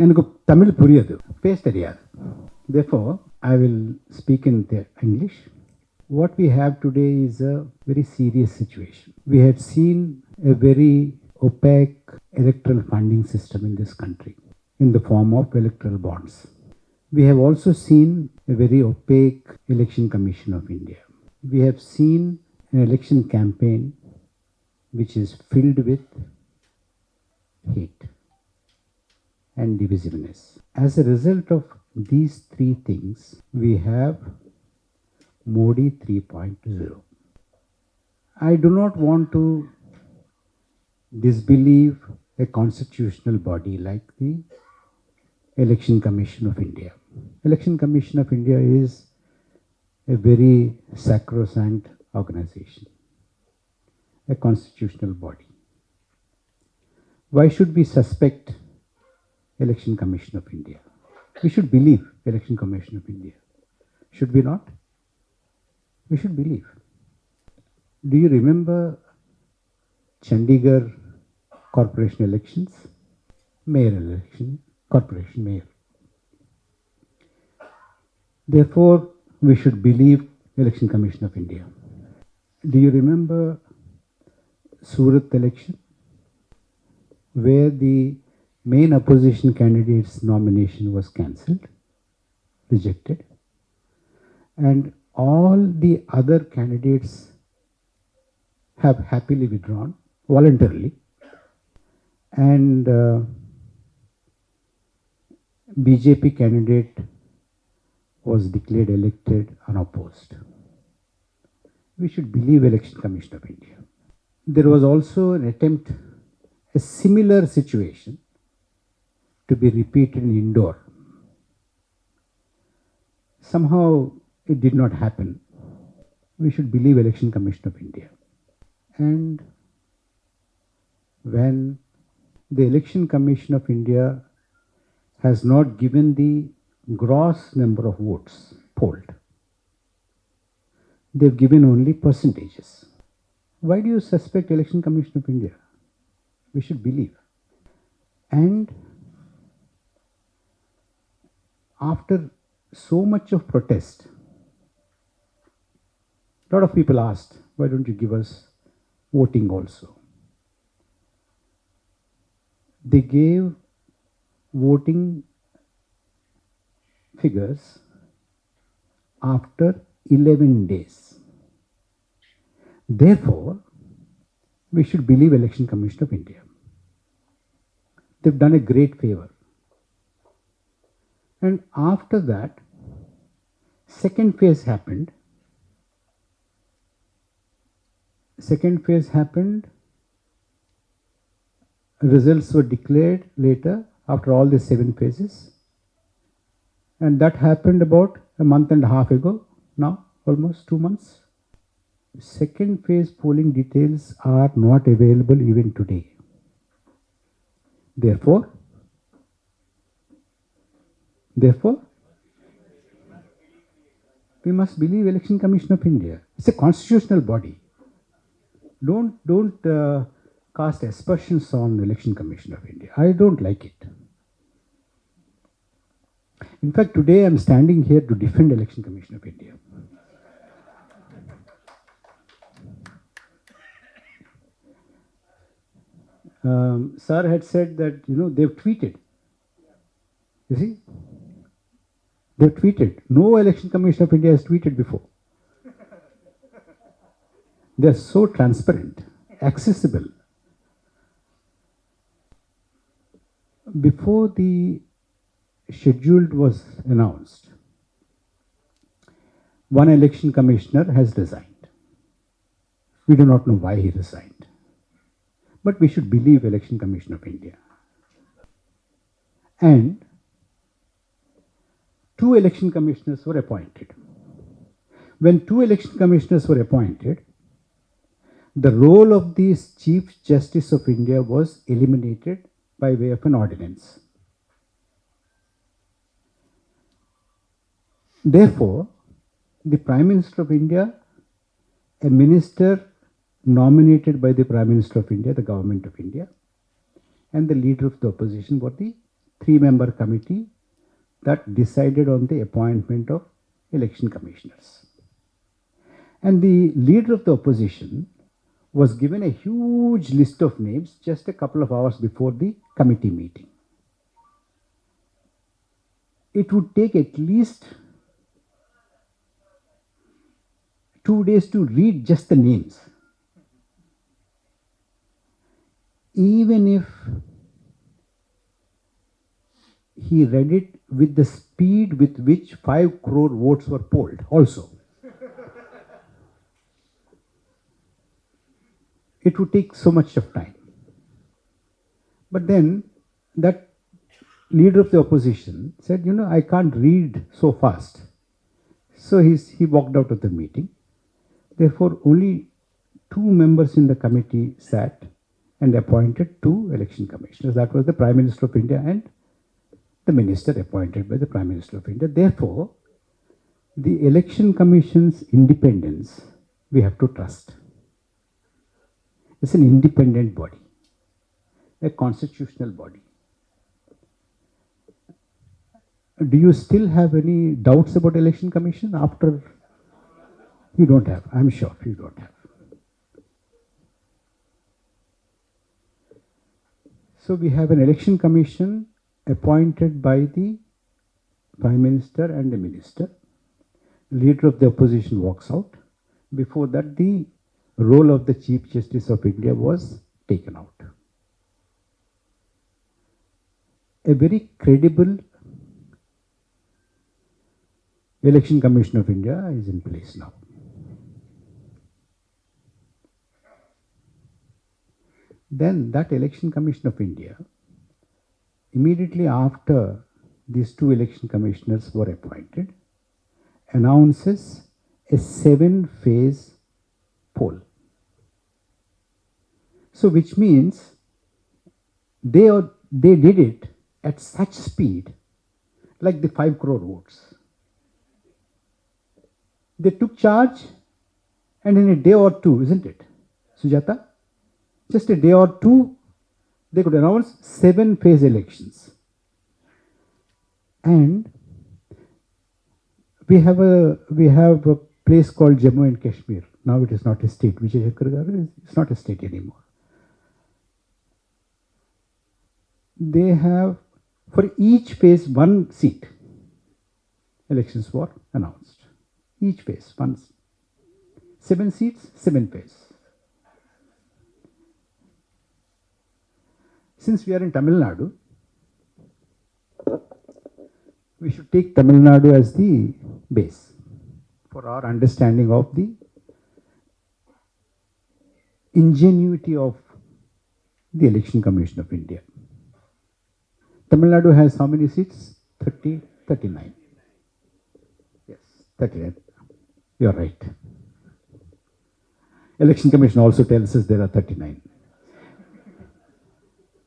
எனக்கு தமிழ் புரியாது, பேச தெரியாது. Therefore, I will speak in the English. What we have today is a very serious situation. We had seen a very opaque electoral funding system in this country in the form of electoral bonds. We have also seen a very opaque Election Commission of India. We have seen an election campaign which is filled with hate and divisiveness. As a result of these three things, we have Modi 3.0. I do not want to disbelieve a constitutional body like the Election Commission of India. Election Commission of India is a very sacrosanct organization, a constitutional body. Why should we suspect Election Commission of India? We should believe Election Commission of India. Should we not? We should believe. Do you remember Chandigarh corporation elections? Mayor election, corporation mayor. Therefore, we should believe Election Commission of India. Do you remember Surat election, where the main opposition candidate's nomination was cancelled, rejected, and all the other candidates have happily withdrawn voluntarily, and BJP candidate was declared elected unopposed. We should believe Election Commission of India. There was also an attempt, a similar situation, to be repeated in Indore. Somehow it did not happen. We should believe Election Commission of India. And when the Election Commission of India has not given the gross number of votes polled, they've given only percentages. Why do you suspect Election Commission of India? We should believe. And after so much of protest, a lot of people asked, why don't you give us voting also? They gave voting figures after 11 days. Therefore, we should believe Election Commission of India. They've done a great favor. And after that, second phase happened. Second phase happened. Results were declared later after all the 7 phases. And that happened about a month and a half ago, now almost 2 months. Second phase polling details are not available even today. Therefore, we must believe Election Commission of India. It's a constitutional body. Don't cast aspersions on Election Commission of India. I don't like it. In fact, today I'm standing here to defend Election Commission of India. Sir had said that, they've tweeted. You see? They've tweeted. No Election Commission of India has tweeted before. They're so transparent, accessible. Before the schedule was announced, one election commissioner has resigned. We do not know why he resigned. But we should believe Election Commission of India. And 2 election commissioners were appointed. When 2 election commissioners were appointed, the role of the Chief Justice of India was eliminated by way of an ordinance. Therefore, the Prime Minister of India, a minister nominated by the Prime Minister of India, the Government of India, and the leader of the opposition were the 3-member committee that decided on the appointment of election commissioners. And the leader of the opposition was given a huge list of names just a couple of hours before the committee meeting. It would take at least 2 days to read just the names. Even if he read it with the speed with which 5 crore votes were polled also, it would take so much of time. But then that leader of the opposition said, I can't read so fast. So he walked out of the meeting. Therefore, only 2 members in the committee sat and appointed 2 election commissioners. That was the Prime Minister of India and the minister appointed by the Prime Minister of India. Therefore, the Election Commission's independence we have to trust. It's an independent body, a constitutional body. Do you still have any doubts about Election Commission after? You don't have. I'm sure you don't have. So we have an Election Commission appointed by the Prime Minister and the Minister. Leader of the opposition walks out. Before that, the role of the Chief Justice of India was taken out. A very credible Election Commission of India is in place now. Then that Election Commission of India, immediately after these 2 election commissioners were appointed, announces a 7-phase poll. So which means they did it at such speed, like the 5 crore votes. They took charge, and in a day or 2, isn't it, Sujata? Just a day or 2, they could announce 7-phase elections. And we have a place called Jammu and Kashmir. Now it is not a state. It's not a state anymore. They have, for each phase, 1 seat. Elections were announced. Each phase, 1 seat. 7 seats, 7 phase. Since we are in Tamil Nadu, we should take Tamil Nadu as the base for our understanding of the ingenuity of the Election Commission of India. Tamil Nadu has how many seats? 39. Yes, 39. You are right. Election Commission also tells us there are 39.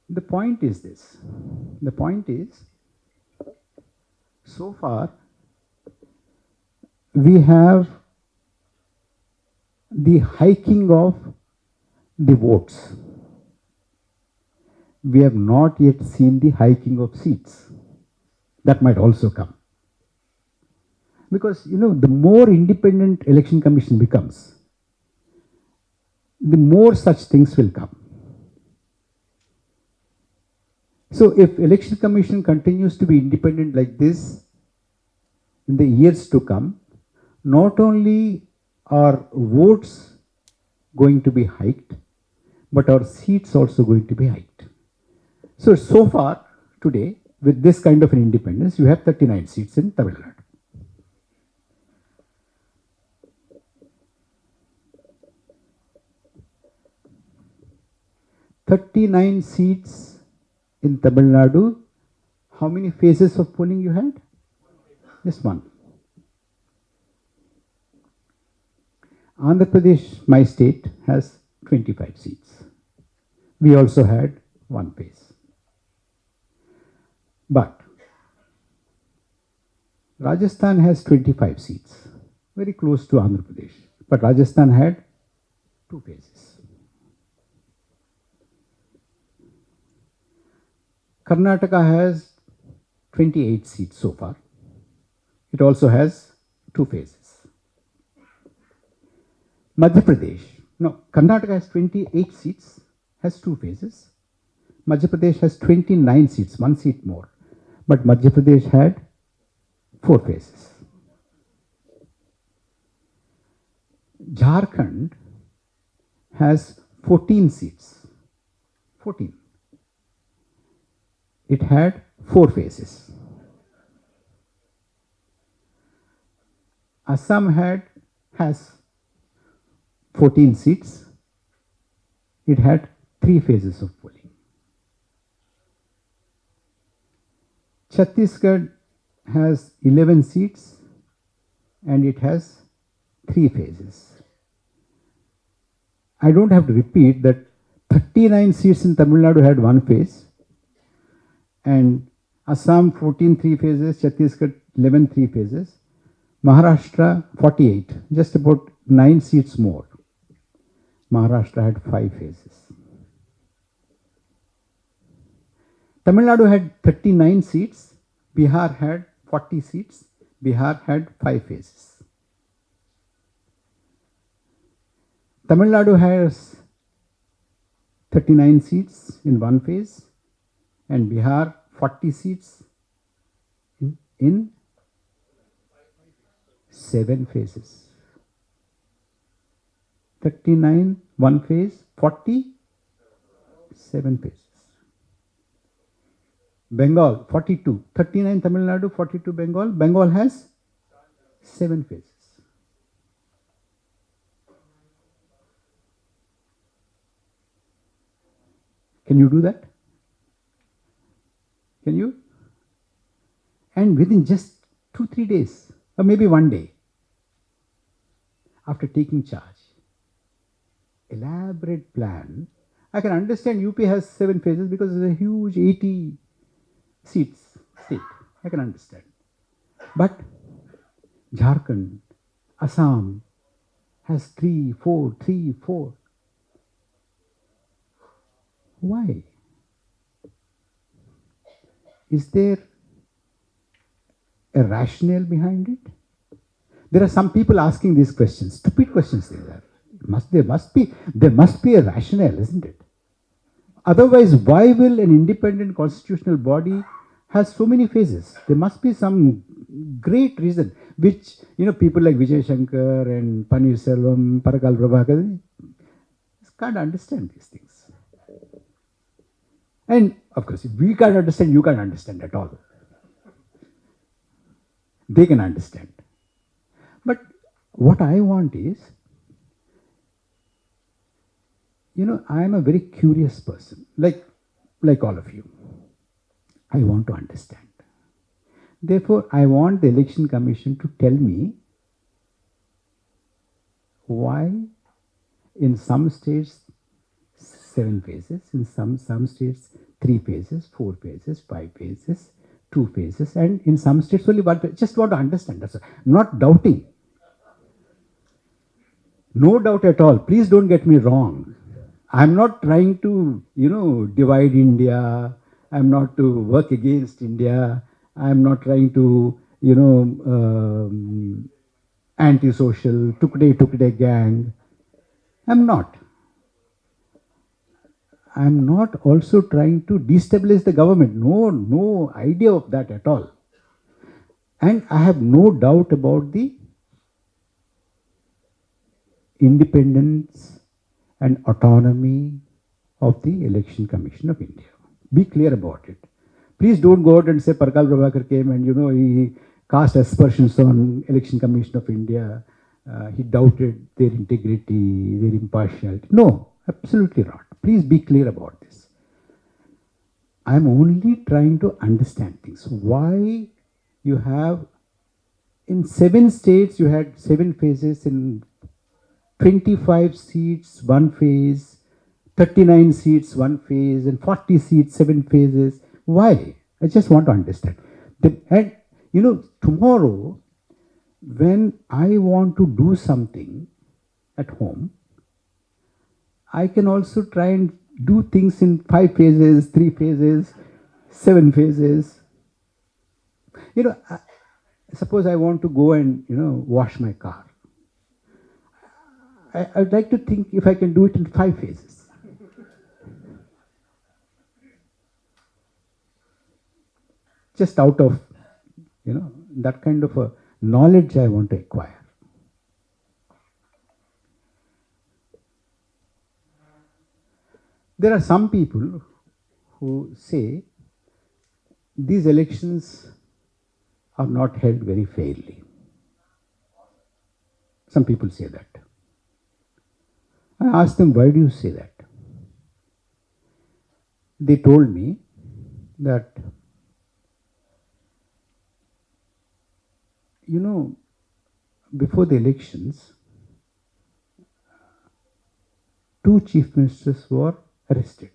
The point is this. The point is, so far, we have the hiking of the votes. We have not yet seen the hiking of seats. That might also come. Because, the more independent Election Commission becomes, the more such things will come. So if Election Commission continues to be independent like this in the years to come, not only are votes going to be hiked, but our seats also going to be hiked. So far today, with this kind of an independence, you have 39 seats in Tamil Nadu. "39 seats in Tamil Nadu." How many phases of polling you had? Just 1. Andhra Pradesh, my state, has 25 seats. We also had 1 phase. But Rajasthan has 25 seats, very close to Andhra Pradesh. But Rajasthan had 2 phases. Karnataka has 28 seats so far. It also has 2 phases. Madhya Pradesh, no, Karnataka has 28 seats, has 2 phases. Madhya Pradesh has 29 seats, 1 seat more. But Madhya Pradesh had 4 phases. Jharkhand has 14 seats. 14. It had 4 phases. Assam has 14 seats. It had 3 phases of polling. Chhattisgarh has 11 seats and it has 3 phases. I don't have to repeat that 39 seats in Tamil Nadu had 1 phase, and Assam 14 3 phases, Chhattisgarh 11 3 phases, Maharashtra 48, just about 9 seats more. Maharashtra had 5 phases. Tamil Nadu had 39 seats, Bihar had 40 seats, Bihar had 5 phases. Tamil Nadu has 39 seats in 1 phase and Bihar 40 seats in 7 phases. 39, 1 phase, 40, 7 phases. Bengal 42, 39 Tamil Nadu, 42 Bengal. Bengal has 7 phases. Can you do that? Can you? And within just 2-3 days, or maybe 1 day, after taking charge, elaborate plan. I can understand UP has 7 phases because it's a huge 80 seats state. I can understand. But Jharkhand, Assam has 3, 4, 3, 4. Why? Is there a rationale behind it? There are some people asking these questions, stupid questions they are. There must be a rationale, isn't it? Otherwise, why will an independent constitutional body has so many phases? There must be some great reason, which people like Vijay Shankar and Paneerselvam, Parakala Prabhakar can't understand these things. And of course, if we can't understand, you can't understand at all. They can understand. But what I want is, I am a very curious person, like all of you. I want to understand. Therefore, I want the Election Commission to tell me why in some states 7 phases, in some states 3 phases, 4 phases, 5 phases, 2 phases, and in some states only 1 phase. Just want to understand. That's all. Not doubting. No doubt at all. Please don't get me wrong. I'm not trying to, divide India. I'm not to work against India. I'm not trying to, anti-social, tukde gang. I'm not. I'm not also trying to destabilize the government. No idea of that at all. And I have no doubt about the independence and autonomy of the Election Commission of India. Be clear about it. Please don't go out and say Parakala Prabhakar came and he cast aspersions on Election Commission of India. He doubted their integrity, their impartiality. No, absolutely not. Please be clear about this. I'm only trying to understand things. Why you have, in 7 states, you had 7 phases, in 25 seats, 1 phase, 39 seats, 1 phase, and 40 seats, 7 phases. Why? I just want to understand. And tomorrow, when I want to do something at home, I can also try and do things in 5 phases, 3 phases, 7 phases. You know, suppose I want to go and, wash my car. I'd like to think if I can do it in 5 phases. Just out of, that kind of a knowledge I want to acquire. There are some people who say these elections are not held very fairly. Some people say that. I asked them, why do you say that? They told me that, before the elections, 2 chief ministers were arrested.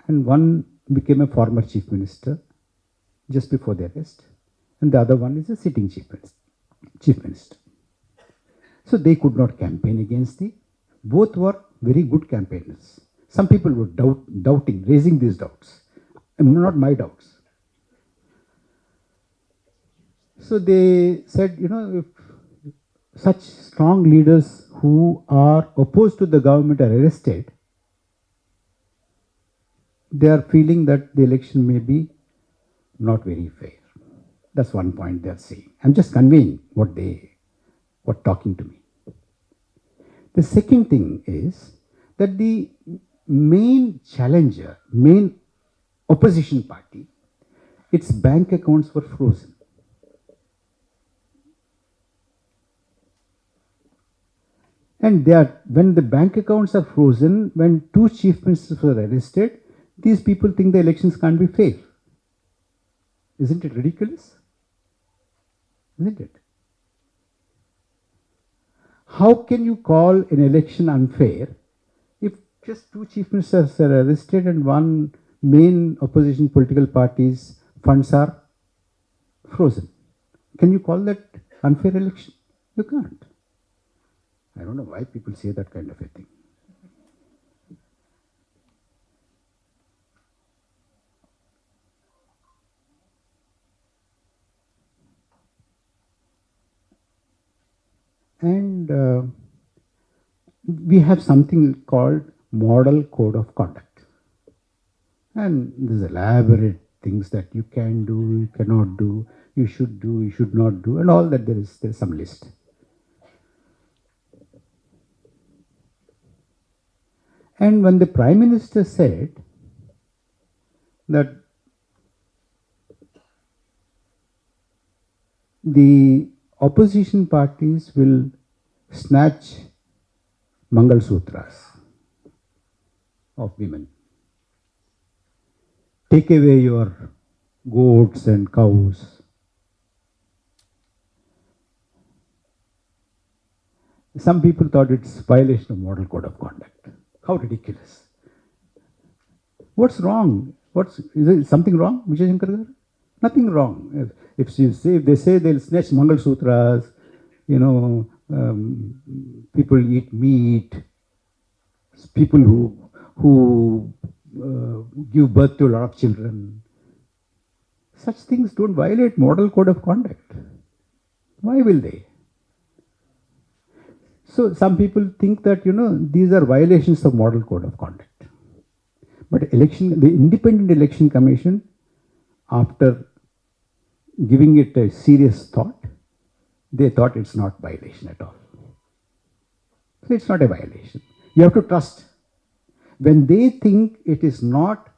And one became a former chief minister just before the arrest, and the other one is a sitting chief minister. So they could not campaign against both were very good campaigners. Some people were doubting, raising these doubts. Not my doubts. So they said, if such strong leaders who are opposed to the government are arrested, they are feeling that the election may be not very fair. That's one point they are saying. I'm just conveying what they were talking to me. The second thing is that the main challenger, main opposition party, its bank accounts were frozen. And when the bank accounts are frozen, when 2 chief ministers were arrested, these people think the elections can't be fair. Isn't it ridiculous? Isn't it? How can you call an election unfair if just 2 chief ministers are arrested and one main opposition political party's funds are frozen? Can you call that unfair election? You can't. I don't know why people say that kind of a thing. And we have something called Model Code of Conduct. And there's elaborate things that you can do, you cannot do, you should not do, and all that there's some list. And when the Prime Minister said that the opposition parties will snatch Mangal Sutras of women, take away your goats and cows. Some people thought it's violation of Model Code of Conduct. How ridiculous. What's wrong? Is there something wrong, Vijay Shankar Garu? Nothing wrong. If they say they'll snatch Mangal Sutras, people eat meat, people who give birth to a lot of children. Such things don't violate Model Code of Conduct. Why will they? So some people think that, these are violations of Model Code of Conduct. But the Independent Election Commission, after giving it a serious thought, they thought it's not violation at all. So it's not a violation. You have to trust. When they think it is not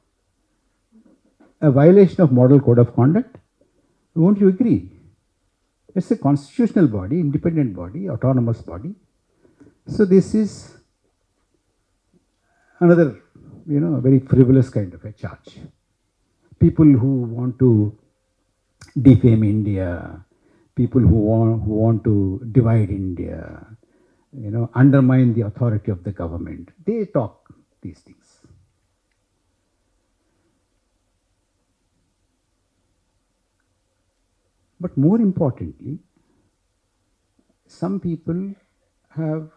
a violation of Model Code of Conduct, won't you agree? It's a constitutional body, independent body, autonomous body. So this is another, very frivolous kind of a charge. People who want to defame India, people who want to divide India, undermine the authority of the government, they talk these things. But more importantly, some people have,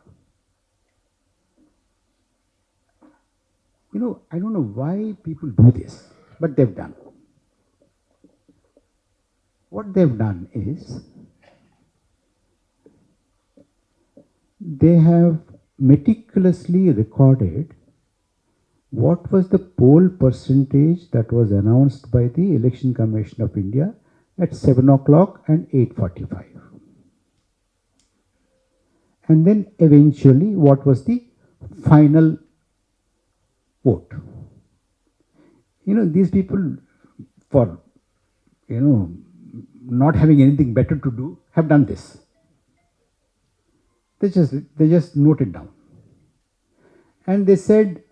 I don't know why people do this, but they've done. what they've done is they have meticulously recorded what was the poll percentage that was announced by the Election Commission of India at 7 o'clock and 8:45. And then eventually what was the final vote. These people, for, not having anything better to do, have done this. They just noted down. And they said,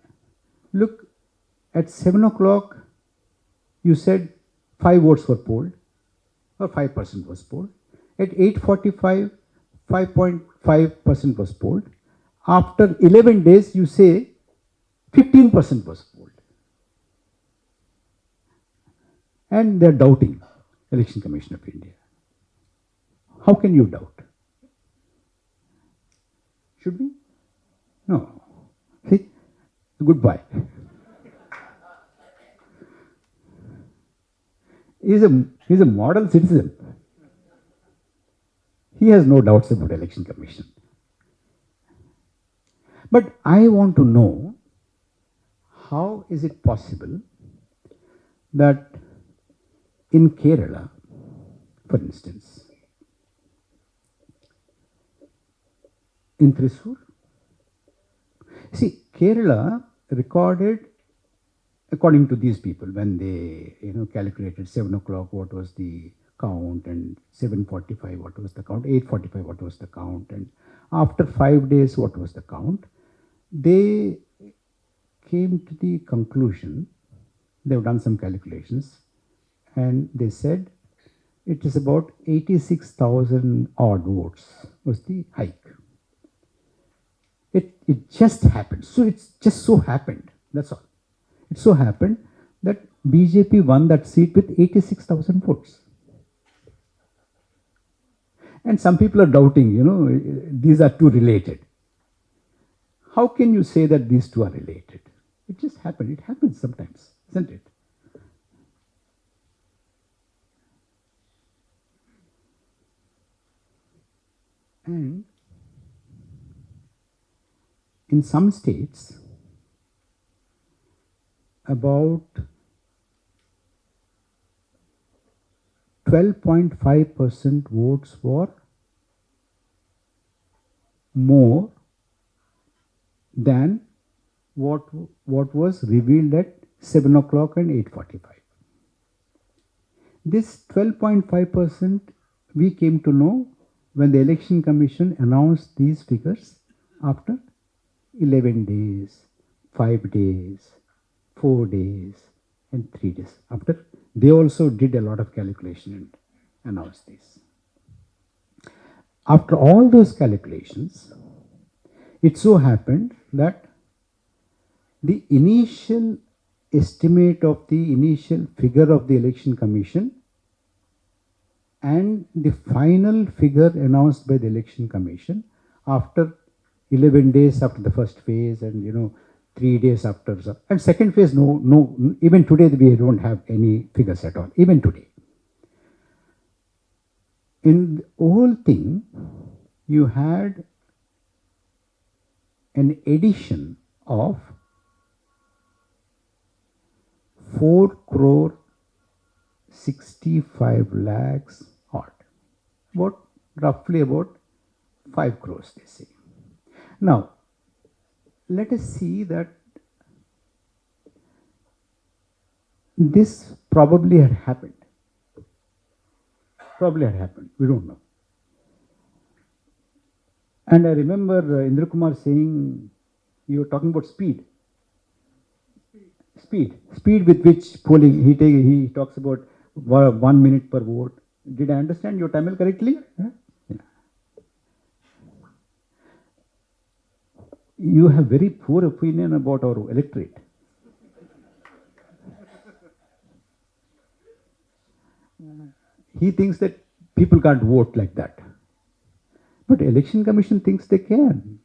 look, at 7 o'clock, you said 5 votes were polled, or 5% was polled. At 8:45, 5.5% was polled. After 11 days, you say 15% was polled. And they're doubting Election Commission of India. How can you doubt? Should we? No. See, goodbye. He's a model citizen. He has no doubts about Election Commission. But I want to know, how is it possible that in Kerala, for instance, in Thrissur, see, Kerala recorded, according to these people, when they calculated 7 o'clock what was the count, and 7:45 what was the count, 8:45 what was the count, and after 5 days what was the count, they came to the conclusion, they've done some calculations, and they said it is about 86,000 odd votes was the hike. It just happened. So it's just so happened. That's all. It so happened that BJP won that seat with 86,000 votes. And some people are doubting, these are two related. How can you say that these two are related? It just happened. It happens sometimes, isn't it? And in some states, about 12.5% votes were more than what was revealed at 7 o'clock and 8:45. This 12.5% we came to know when the Election Commission announced these figures after 11 days, 5 days, 4 days, and 3 days. After they also did a lot of calculation and announced this. After all those calculations, it so happened that the initial estimate of the initial figure of the Election Commission and the final figure announced by the Election Commission after 11 days after the first phase, and 3 days after, and second phase, no, even today we don't have any figures at all, even today. In the whole thing, you had an addition of 4 crore 65 lakhs odd, roughly about 5 crores, they say. Now, let us see that this probably had happened. We don't know. And I remember Indra Kumar saying, you were talking about speed with which polling, he talks about 1 minute per vote. Did I understand your Tamil correctly? Yeah. You have very poor opinion about our electorate. He thinks that people can't vote like that. But Election Commission thinks they can.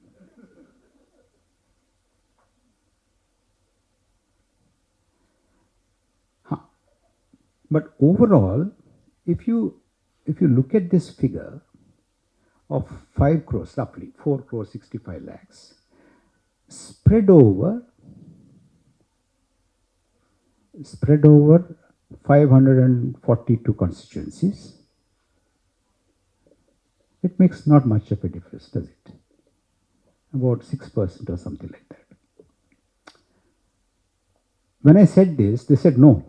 But overall, if you if you look at this figure of 5 crores, roughly 4 crores 65 lakhs, spread over 542 constituencies, it makes not much of a difference, does it? About 6% or something like that. When I said this, they said no.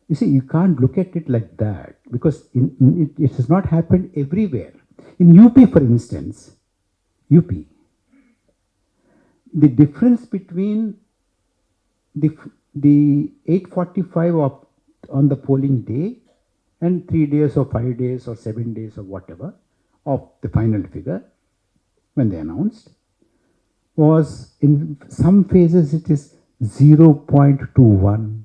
You see, you can't look at it like that because it has not happened everywhere. In UP, for instance, UP, the difference between the 845 on the polling day and 3 days or 5 days or 7 days or whatever of the final figure when they announced was, in some phases it is 0.21,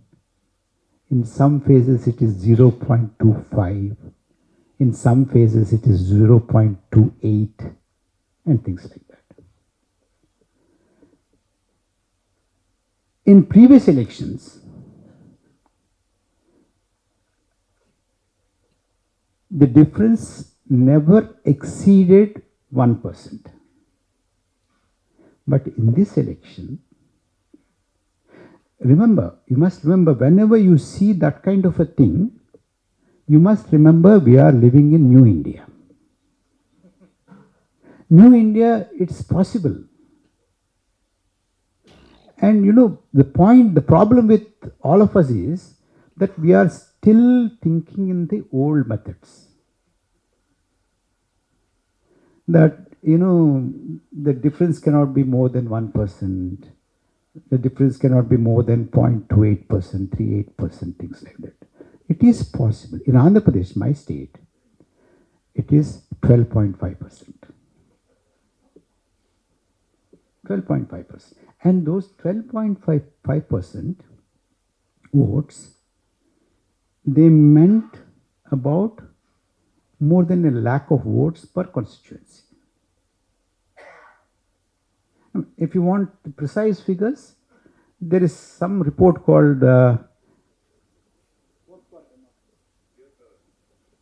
in some phases it is 0.25, in some phases it is 0.28 and things like that. In previous elections, the difference never exceeded 1%. But in this election, you must remember, whenever you see that kind of a thing, you must remember we are living in New India. New India, it's possible. And the problem with all of us is that we are still thinking in the old methods. That, the difference cannot be more than 1%. The difference cannot be more than 0.28%, 38%, things like that. It is possible. In Andhra Pradesh, my state, it is 12.5%. 12.5%. And those 12.5% votes, they meant about more than 1 lakh of votes per constituency. If you want the precise figures, there is some report called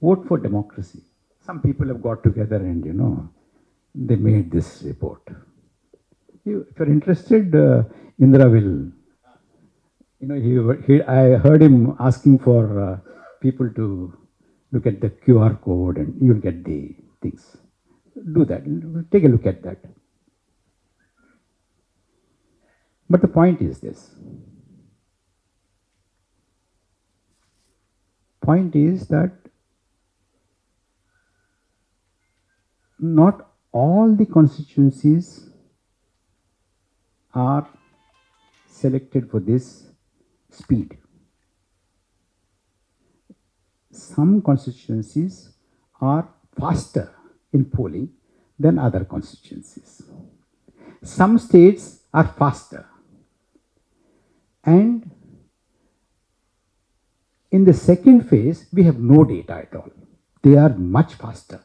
Vote for Democracy. Some people have got together and, they made this report. If you're interested, Indra will, I heard him asking for people to look at the QR code and you'll get the things. Do that. Take a look at that. But the point is this. Point is that not all the constituencies are selected for this speed. Some constituencies are faster in polling than other constituencies. Some states are faster. And in the second phase, we have no data at all. They are much faster.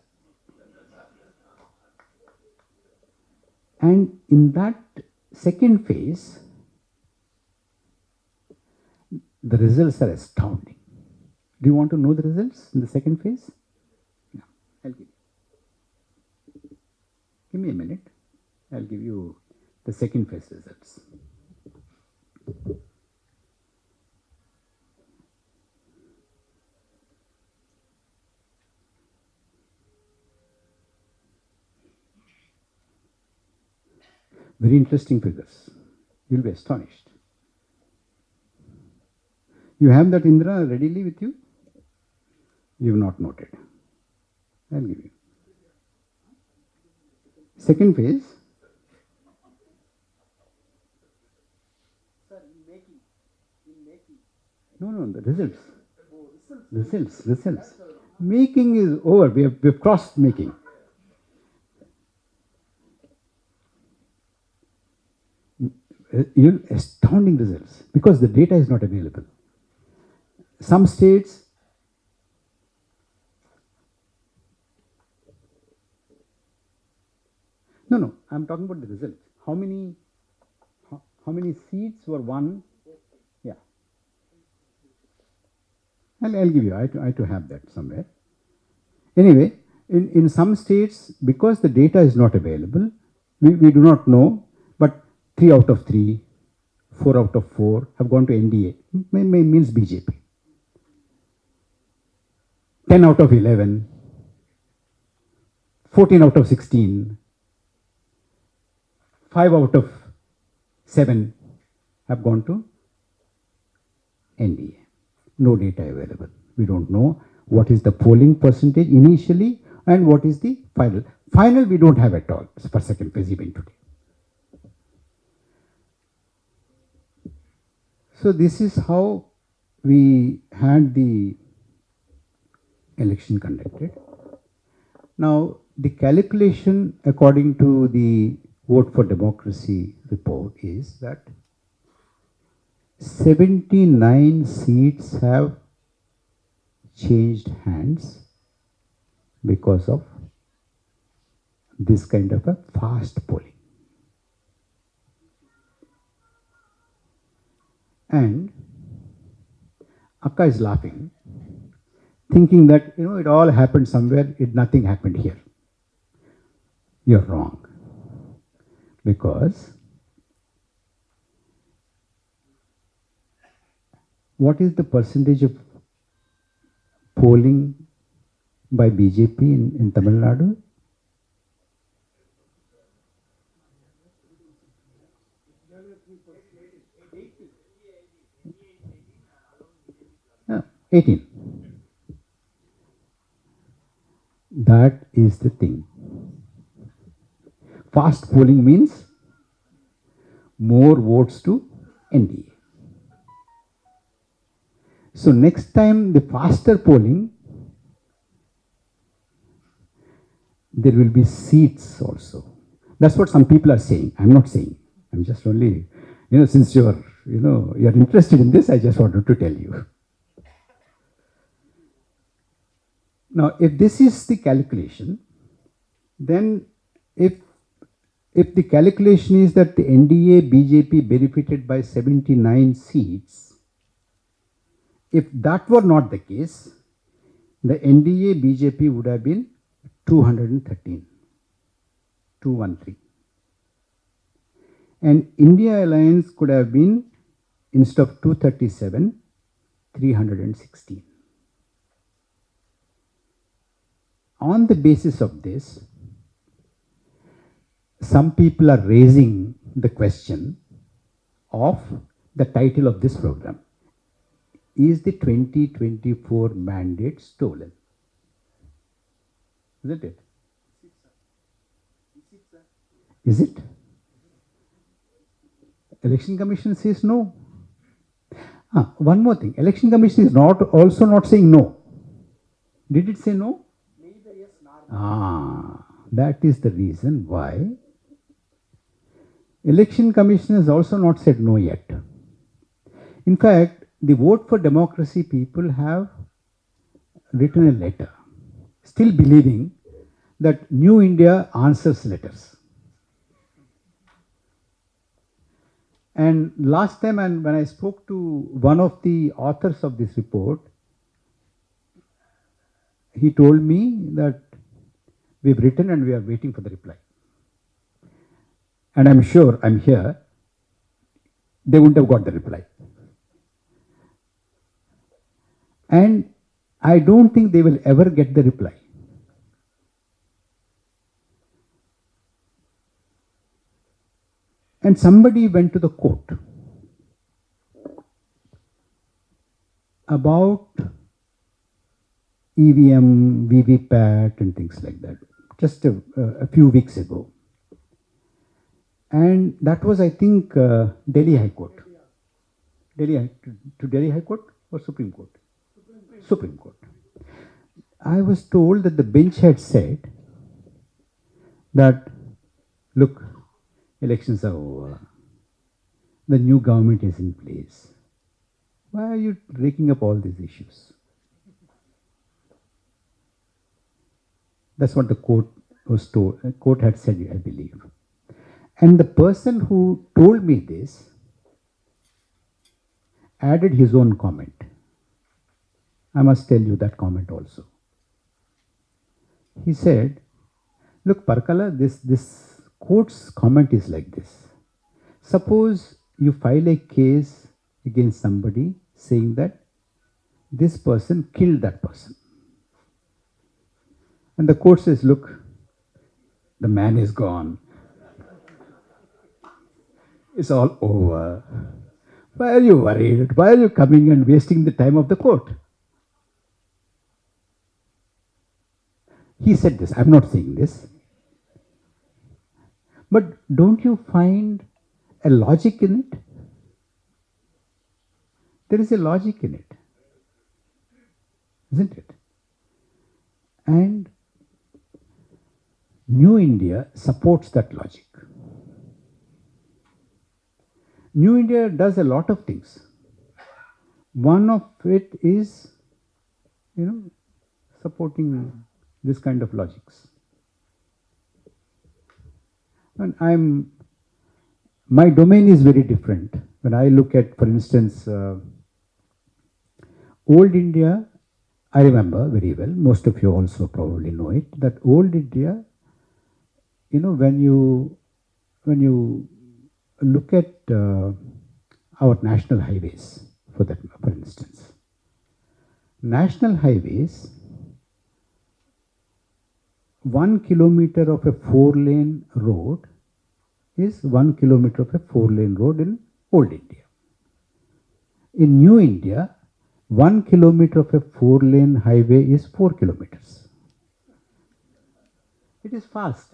And in that second phase, the results are astounding. Do you want to know the results in the second phase? Yeah, I'll give you. Give me a minute. I'll give you the second phase results. Very interesting figures. You'll be astonished. You have that, Indra, readily with you? You have not noted. I'll give you. Second phase. No, the results. Results. Making is over. We have crossed making. Astounding results because the data is not available. Some states, no, I'm talking about the results. How many seats were won? Yeah, I'll give you. I to have that somewhere. Anyway, in some states, because the data is not available, we do not know, but 3 out of 3, 4 out of 4 have gone to NDA, means BJP. 10 out of 11, 14 out of 16, 5 out of 7 have gone to NDA. No data available. We don't know what is the polling percentage initially and what is the final. Final we don't have at all for second phase even today. So this is how we had the election conducted. Now the calculation according to the Vote for Democracy report is that 79 seats have changed hands because of this kind of a fast polling. And Akka is laughing, thinking that it all happened somewhere, nothing happened here. You're wrong. Because what is the percentage of polling by BJP in Tamil Nadu? No, 18. That is the thing. Fast polling means more votes to NDA. So next time the faster polling, there will be seats also. That's what some people are saying. I'm not saying. I'm just only, since you're interested in this, I just wanted to tell you. Now, if this is the calculation, then if the calculation is that the NDA BJP benefited by 79 seats, if that were not the case, the NDA BJP would have been 213. And India Alliance could have been, instead of 237, 316. On the basis of this, some people are raising the question of the title of this program. Is the 2024 mandate stolen? Isn't it? Is it? Election Commission says no. One more thing. Election Commission is also not saying no. Did it say no? Neither yes nor no. That is the reason why Election Commission has also not said no yet. In fact, the Vote for Democracy people have written a letter, still believing that New India answers letters. And last time when I spoke to one of the authors of this report, he told me that we've written and we are waiting for the reply. And I'm sure, I'm here, they wouldn't have got the reply. And I don't think they will ever get the reply. And somebody went to the court about EVM, VVPAT and things like that, just a few weeks ago. And that was, I think, Delhi High Court. Delhi High Court or Supreme Court? Supreme Court. I was told that the bench had said that, look, elections are over. The new government is in place. Why are you raking up all these issues? That's what the court was told. The court had said, I believe. And the person who told me this added his own comment. I must tell you that comment also. He said, look, Parakala, this court's comment is like this. Suppose you file a case against somebody saying that this person killed that person. And the court says, look, the man is gone. It's all over. Why are you worried? Why are you coming and wasting the time of the court? He said this. I'm not saying this. But don't you find a logic in it? There is a logic in it, isn't it? And New India supports that logic. New India does a lot of things. One of it is, supporting this kind of logics. And my domain is very different. When I look at, for instance, old India, I remember very well, most of you also probably know it, that old India, when you look at our national highways, for instance, national highways, 1 kilometer of a 4-lane road is 1 kilometer of a 4-lane road in old India. In New India, 1 kilometer of a 4-lane highway is 4 kilometers. It is fast,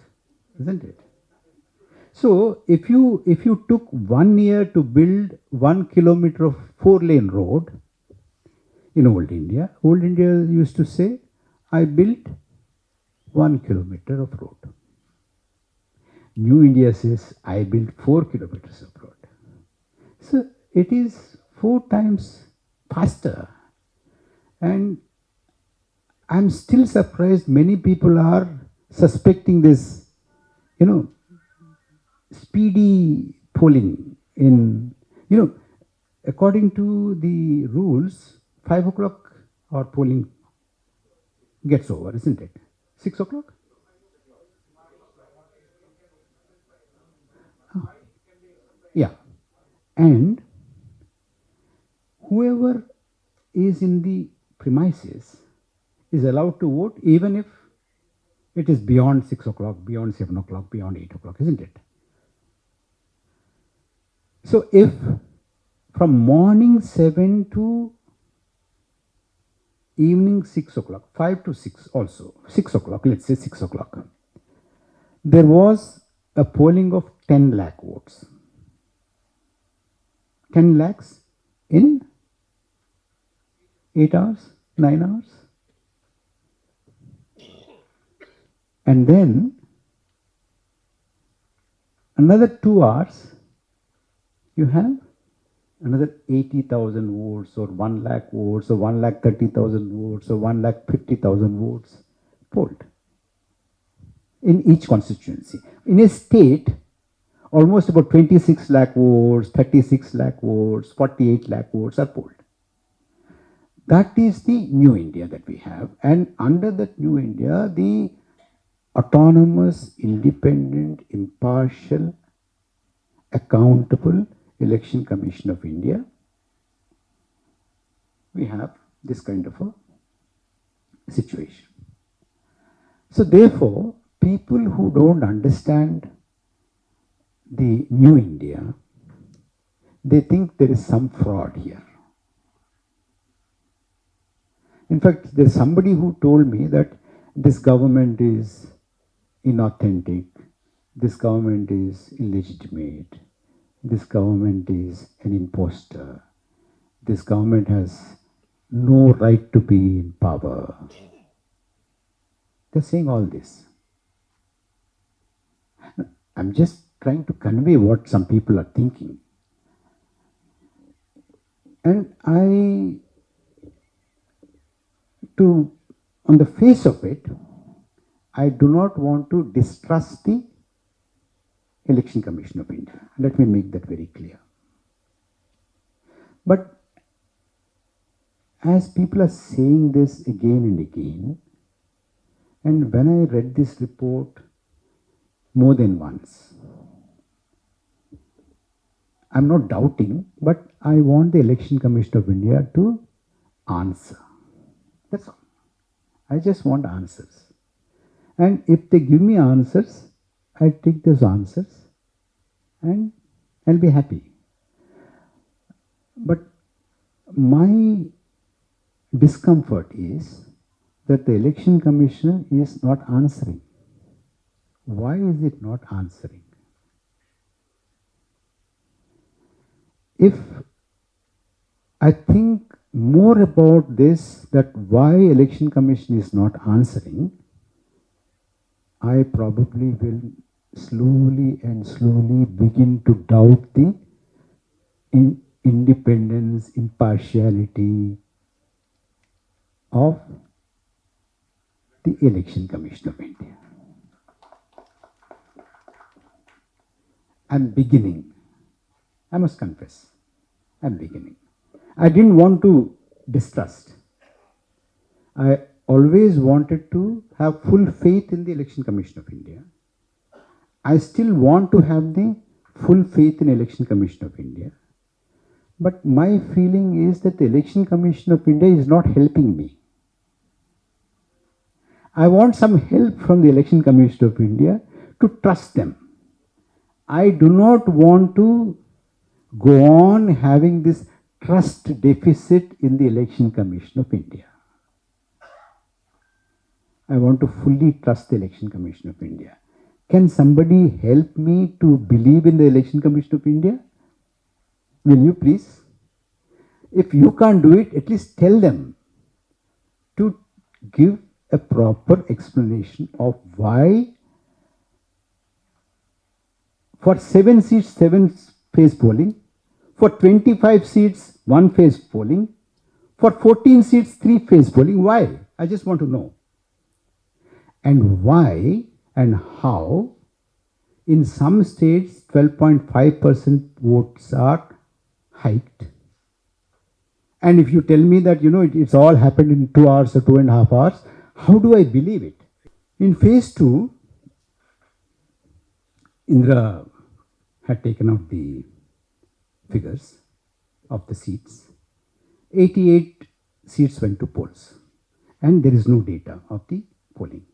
isn't it? So if you took 1 year to build 1 kilometer of 4-lane road in old India used to say, I built 1 kilometer of road. New India says, I built 4 kilometers of road. So it is 4 times faster. And I'm still surprised many people are suspecting this, speedy polling in, according to the rules, 5 o'clock our polling gets over, isn't it? 6 o'clock? Oh. Yeah. And whoever is in the premises is allowed to vote even if it is beyond 6 o'clock, beyond 7 o'clock, beyond 8 o'clock, isn't it? So if from morning 7 to evening 6 o'clock, 5 to 6 also, 6 o'clock, let's say 6 o'clock, there was a polling of 10 lakh votes. 10 lakhs in 8 hours, 9 hours. And then another 2 hours, you have another 80,000 votes or 1 lakh votes or 1,30,000 votes or 1,50,000 votes polled in each constituency. In a state, almost about 26 lakh votes, 36 lakh votes, 48 lakh votes are polled. That is the new India that we have. And under that new India, the autonomous, independent, impartial, accountable Election Commission of India, we have this kind of a situation. So therefore, people who don't understand the new India, they think there is some fraud here. In fact, there's somebody who told me that this government is inauthentic, this government is illegitimate, this government is an imposter, this government has no right to be in power. They're saying all this. I'm just trying to convey what some people are thinking. And on the face of it, I do not want to distrust the Election Commission of India. Let me make that very clear. But as people are saying this again and again, And when I read this report more than once, I'm not doubting, but I want the Election Commission of India to answer. That's all. I just want answers. And if they give me answers, I take those answers and I'll be happy. But my discomfort is that the Election Commission is not answering. Why is it not answering? If I think more about this, that why Election Commission is not answering, I probably will slowly and slowly begin to doubt the independence, impartiality of the Election Commission of India. I'm beginning. I must confess, I'm beginning. I didn't want to distrust. I always wanted to have full faith in the Election Commission of India. I still want to have the full faith in Election Commission of India. But my feeling is that the Election Commission of India is not helping me. I want some help from the Election Commission of India to trust them. I do not want to go on having this trust deficit in the Election Commission of India. I want to fully trust the Election Commission of India. Can somebody help me to believe in the Election Commission of India? Will you please? If you can't do it, at least tell them to give a proper explanation of why for 7 seats, 7-phase polling, for 25 seats, 1-phase polling, for 14 seats, 3-phase polling. Why? I just want to know. And why and how in some states 12.5% votes are hiked. And if you tell me that, it's all happened in 2 hours or 2.5 hours, how do I believe it? In phase 2, Indra had taken out the figures of the seats. 88 seats went to polls, and there is no data of the polling.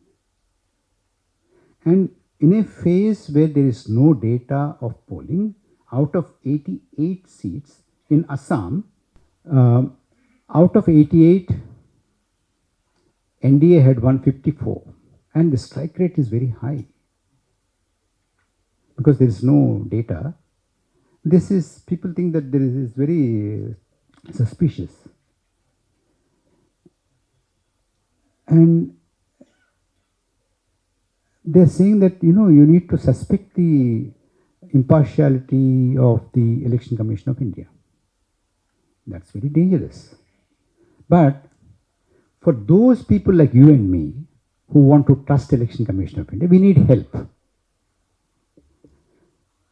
And in a phase where there is no data of polling, out of 88 seats in Assam, out of 88, NDA had 154, and the strike rate is very high because there is no data. This is, people think that there is very suspicious. And they're saying that, you need to suspect the impartiality of the Election Commission of India. That's very dangerous. But for those people like you and me who want to trust Election Commission of India, we need help.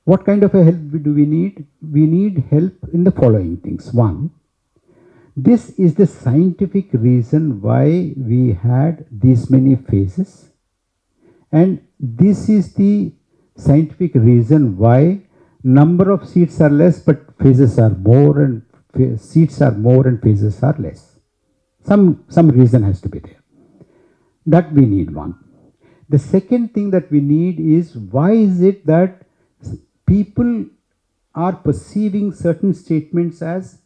What kind of a help do we need? We need help in the following things. One, this is the scientific reason why we had these many phases. And this is the scientific reason why number of seats are less, but phases are more, and seats are more and phases are less. Some reason has to be there. That we need one. The second thing that we need is, why is it that people are perceiving certain statements as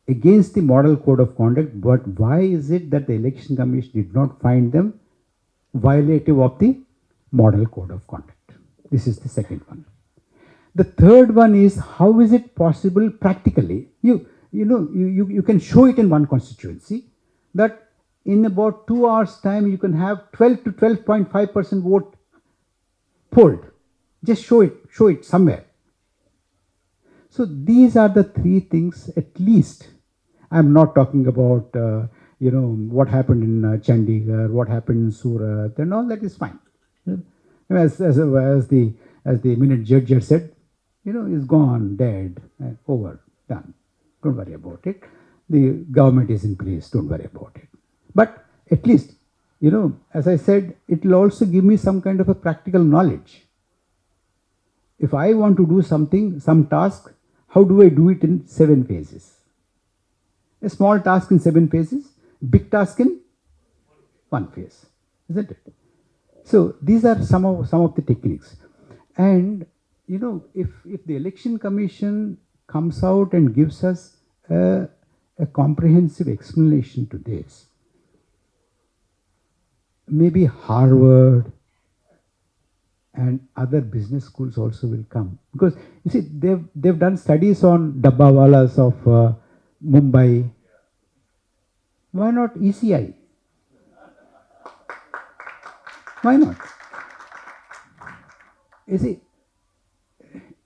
against the model code of conduct, but why is it that the Election Commission did not find them violative of the model code of conduct? This is the second one. The third one is, how is it possible practically? You can show it in one constituency that in about 2 hours time you can have 12 to 12.5% vote polled. Just show it somewhere. So these are the three things at least. I'm not talking about what happened in Chandigarh, what happened in Surat, and all that is fine. As the eminent judge had said, is gone, dead, over, done. Don't worry about it. The government is in place. Don't worry about it. But at least as I said, it will also give me some kind of a practical knowledge. If I want to do something, some task, how do I do it in 7 phases? A small task in 7 phases, big task in 1 phase, isn't it? So these are some of the techniques. And if the election commission comes out and gives us a comprehensive explanation to this, maybe Harvard and other business schools also will come, because you see they've done studies on dabbawalas of Mumbai. Why not ECI? Why not? You see,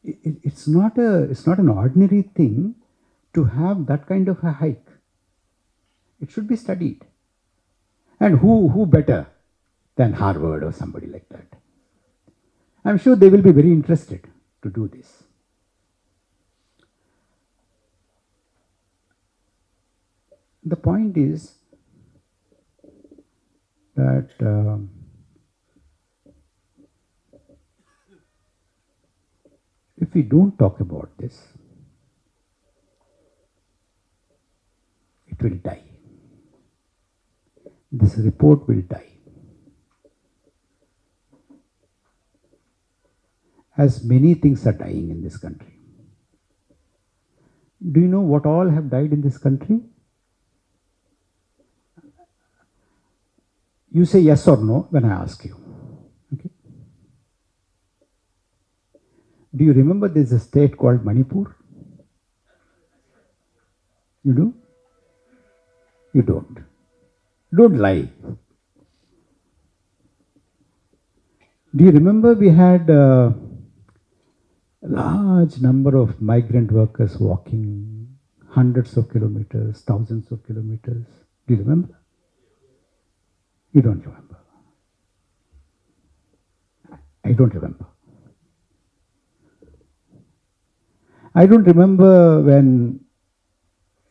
it's not an ordinary thing to have that kind of a hike. It should be studied. And who better than Harvard or somebody like that? I'm sure they will be very interested to do this. The point is that if we don't talk about this, it will die. This report will die. As many things are dying in this country. Do you know what all have died in this country? You say yes or no when I ask you. Okay? Do you remember there's a state called Manipur? You do? You don't. Don't lie. Do you remember we had a large number of migrant workers walking hundreds of kilometers, thousands of kilometers? Do you remember? You don't remember. I don't remember. I don't remember when,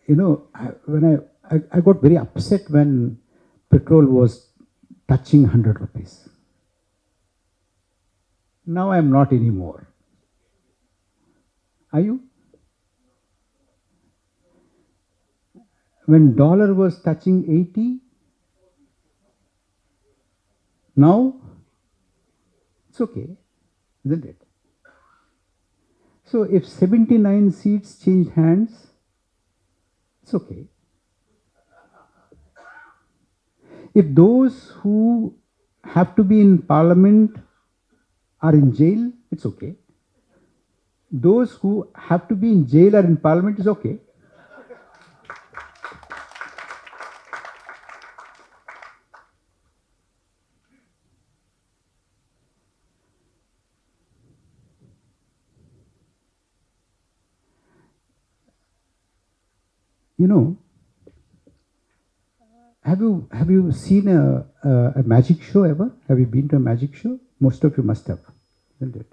when I got very upset when petrol was touching 100 rupees. Now I am not anymore. Are you? When dollar was touching 80, now it's okay, isn't it? So if 79 seats change hands, it's okay. If those who have to be in parliament are in jail, it's okay. Those who have to be in jail are in parliament is okay. Have you seen a magic show ever? Have you been to a magic show? Most of you must have, isn't it?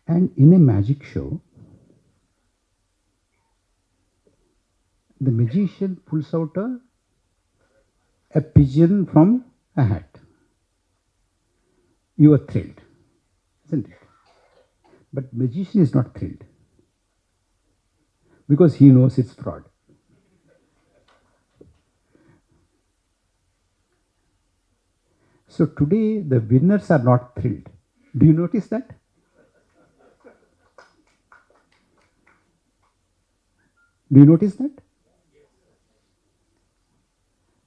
And in a magic show, the magician pulls out a pigeon from a hat. You are thrilled, isn't it? But magician is not thrilled, because he knows it's fraud. So today the winners are not thrilled. Do you notice that? Do you notice that?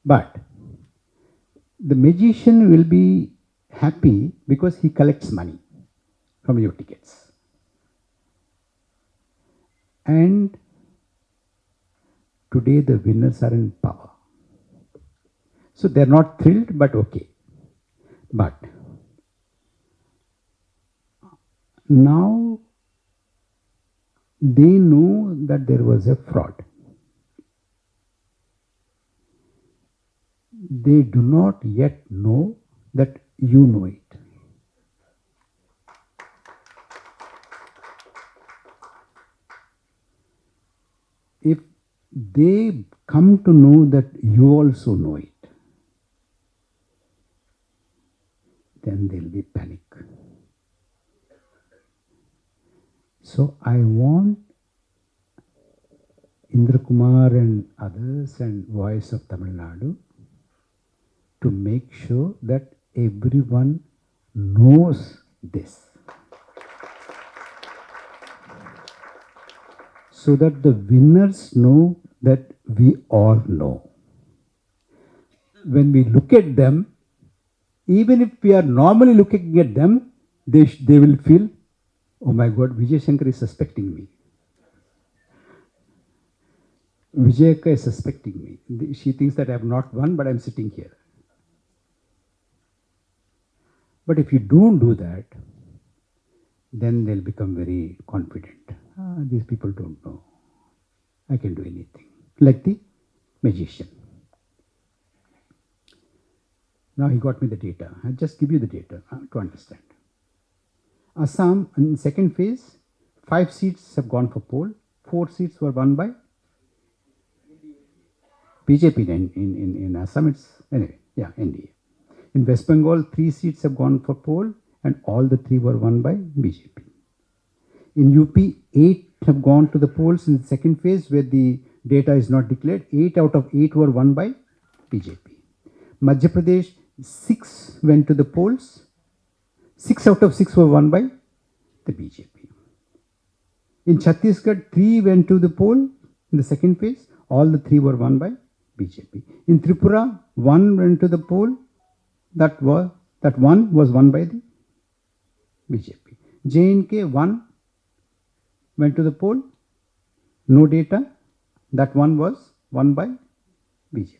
But the magician will be happy because he collects money from your tickets. And today the winners are in power. So they're not thrilled, but okay. But now they know that there was a fraud. They do not yet know that you know it. If they come to know that you also know it, then there will be panic. So I want Indra Kumar and others and Voice of Tamil Nadu to make sure that everyone knows this, so that the winners know that we all know. When we look at them, even if we are normally looking at them, they will feel, oh my God, Vijay Shankar is suspecting me. Vijayaka is suspecting me. She thinks that I have not won, but I am sitting here. But if you don't do that, then they'll become very confident. These people don't know. I can do anything. Like the magician. Now he got me the data. I'll just give you the data to understand. Assam, in second phase, 5 seats have gone for poll. 4 seats were won by BJP. In Assam, it's anyway, yeah, NDA. In West Bengal, 3 seats have gone for poll, and all the 3 were won by BJP. In UP, 8 have gone to the polls in the second phase, where the data is not declared. 8 out of 8 were won by BJP. Madhya Pradesh, 6 went to the polls. 6 out of 6 were won by the BJP. In Chhattisgarh, 3 went to the poll in the second phase. All the 3 were won by BJP. In Tripura, 1 went to the poll. That one was won by the BJP. J&K, 1 went to the poll. No data. That one was won by BJP.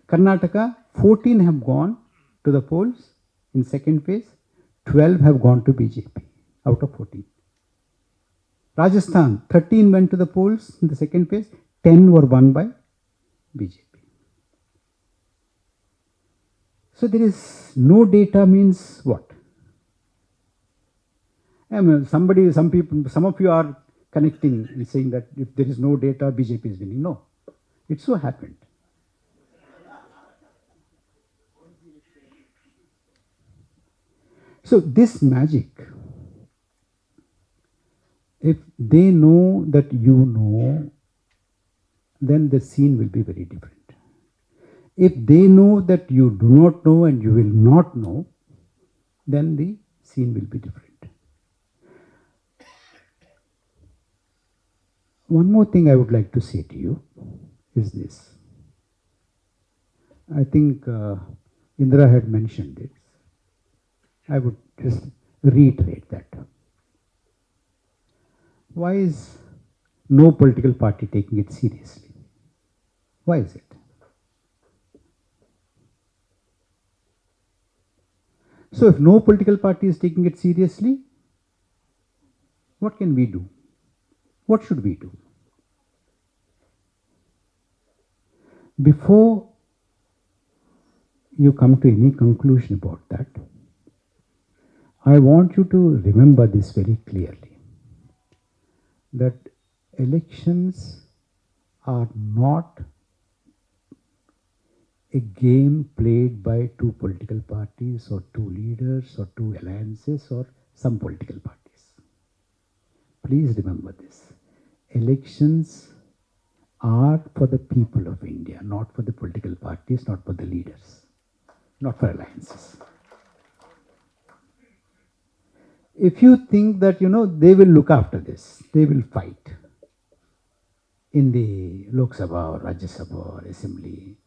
Karnataka, 14 have gone to the polls in second phase. 12 have gone to BJP out of 14. Rajasthan, 13 went to the polls in the second phase. 10 were won by BJP. So there is no data means what? I mean, some of you are connecting and saying that if there is no data, BJP is winning. No, it so happened. So this magic, if they know that you know, then the scene will be very different. If they know that you do not know and you will not know, then the scene will be different. One more thing I would like to say to you is this. I think Indra had mentioned it. I would just reiterate that. Why is no political party taking it seriously? Why is it? So if no political party is taking it seriously, what can we do? What should we do? Before you come to any conclusion about that, I want you to remember this very clearly, that elections are not a game played by 2 political parties or 2 leaders or 2 alliances or some political parties. Please remember this. Elections are for the people of India, not for the political parties, not for the leaders, not for alliances. If you think that, they will look after this, they will fight in the Lok Sabha or Rajya Sabha or Assembly,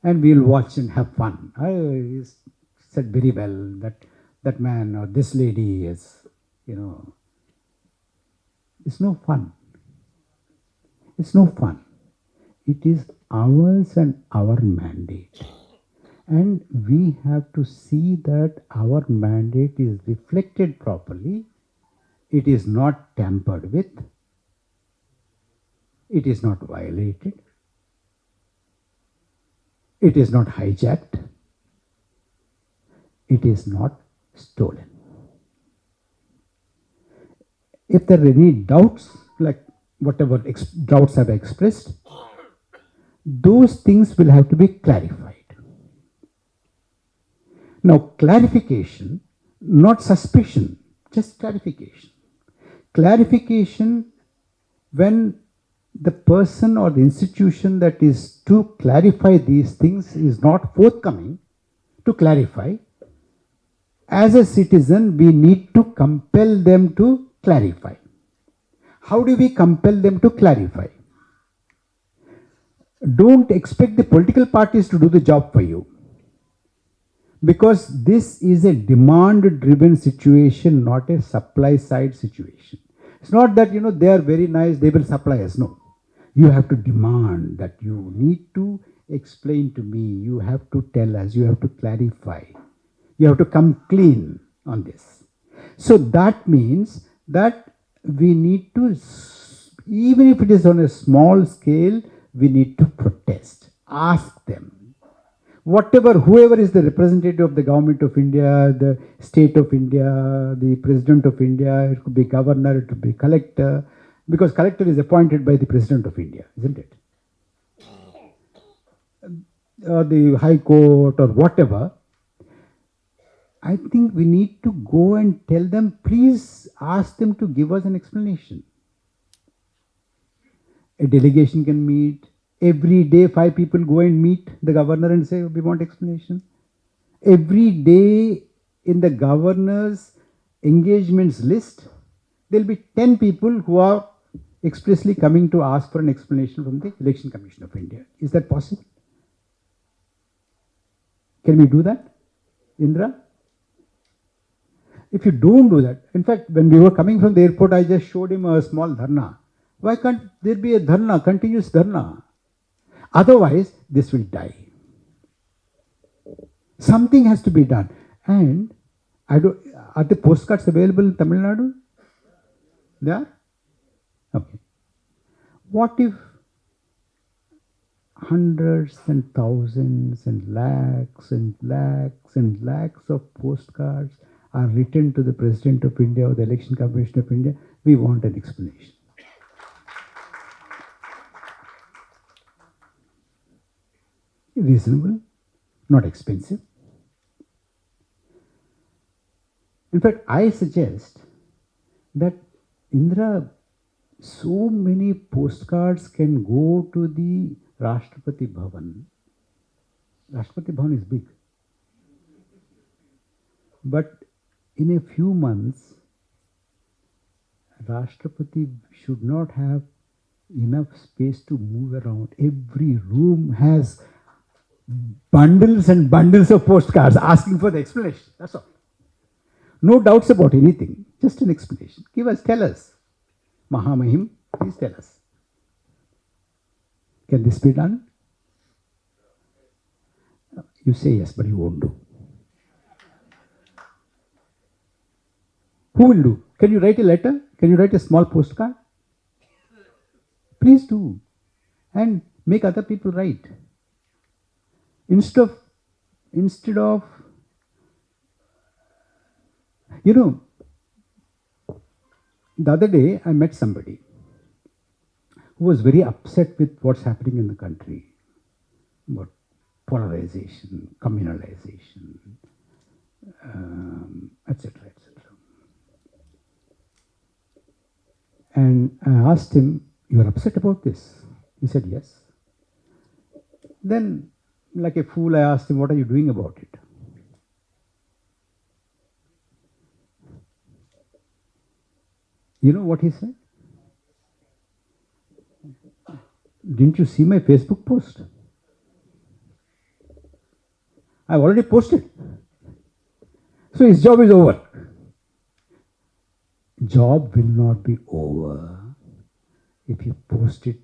and we'll watch and have fun. I said very well that man or this lady is, it's no fun. It's no fun. It is ours and our mandate. And we have to see that our mandate is reflected properly. It is not tampered with. It is not violated. It is not hijacked. It is not stolen. If there are any doubts, like whatever doubts have expressed, those things will have to be clarified. Now, clarification, not suspicion, just clarification. Clarification when the person or the institution that is to clarify these things is not forthcoming to clarify, as a citizen, we need to compel them to clarify. How do we compel them to clarify? Don't expect the political parties to do the job for you, because this is a demand-driven situation, not a supply-side situation. It's not that, they are very nice, they will supply us. No. You have to demand that you need to explain to me, you have to tell us, you have to clarify. You have to come clean on this. So that means that we need to, even if it is on a small scale, we need to protest, ask them. Whoever is the representative of the government of India, the state of India, the president of India, it could be governor, it could be collector, because collector is appointed by the president of India, isn't it? Or the high court or whatever. I think we need to go and tell them, please ask them to give us an explanation. A delegation can meet. Every day 5 people go and meet the governor and say, we want explanation. Every day in the governor's engagements list, there will be 10 people who are expressly coming to ask for an explanation from the Election Commission of India. Is that possible? Can we do that, Indra? If you don't do that, in fact, when we were coming from the airport, I just showed him a small dharna. Why can't there be a dharna, continuous dharna? Otherwise, this will die. Something has to be done. And are the postcards available in Tamil Nadu? They are? Okay. What if hundreds and thousands and lakhs and lakhs and lakhs of postcards are written to the President of India or the Election Commission of India? We want an explanation. Reasonable, not expensive. In fact, I suggest that, Indra, so many postcards can go to the Rashtrapati Bhavan. Rashtrapati Bhavan is big. But in a few months, Rashtrapati should not have enough space to move around. Every room has bundles and bundles of postcards asking for the explanation. That's all. No doubts about anything. Just an explanation. Tell us. Mahamahim, please tell us. Can this be done? You say yes, but you won't do. Who will do? Can you write a letter? Can you write a small postcard? Please do. And make other people write. Instead of, the other day I met somebody who was very upset with what's happening in the country, about polarization, communalization, etc., etc. And I asked him, "You are upset about this?" He said, "Yes." Then, like a fool, I asked him, "What are you doing about it?" You know what he said? "Didn't you see my Facebook post? I've already posted." So his job is over. Job will not be over if you post it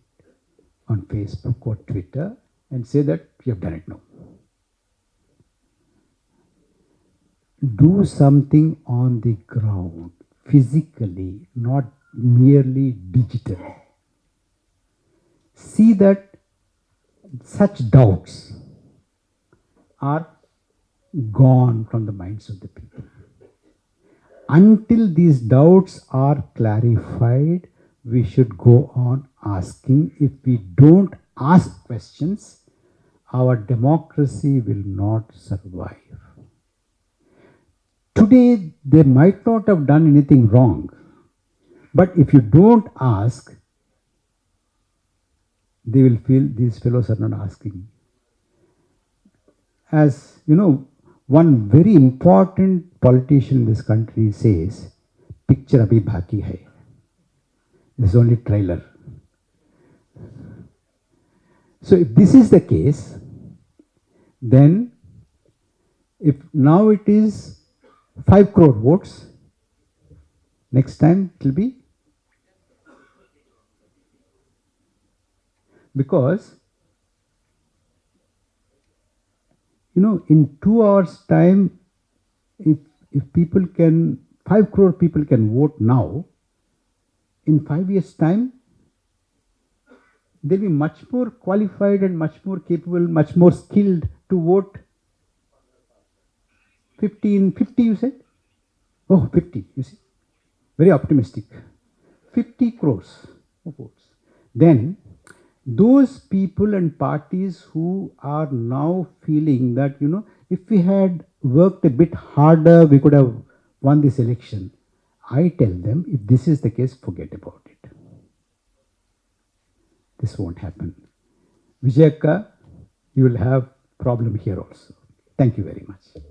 on Facebook or Twitter and say that you have done it. No. Do something on the ground, physically, not merely digitally. See that such doubts are gone from the minds of the people. Until these doubts are clarified, we should go on asking. If we don't ask questions, our democracy will not survive. Today, they might not have done anything wrong, but if you don't ask, they will feel these fellows are not asking. As you know, one very important politician in this country says, picture abhi baki hai. This is only trailer. So if this is the case, then if now it is 5 crore votes, next time it will be, because in 2 hours time, if people can, 5 crore people can vote now, in 5 years time they'll be much more qualified and much more capable, much more skilled to vote. 50 you said? Oh, 50, you see, very optimistic. 50 crores of votes. Then those people and parties who are now feeling that, if we had worked a bit harder, we could have won this election. I tell them, if this is the case, forget about it. This won't happen. Vijayakka, you will have problem here also. Thank you very much.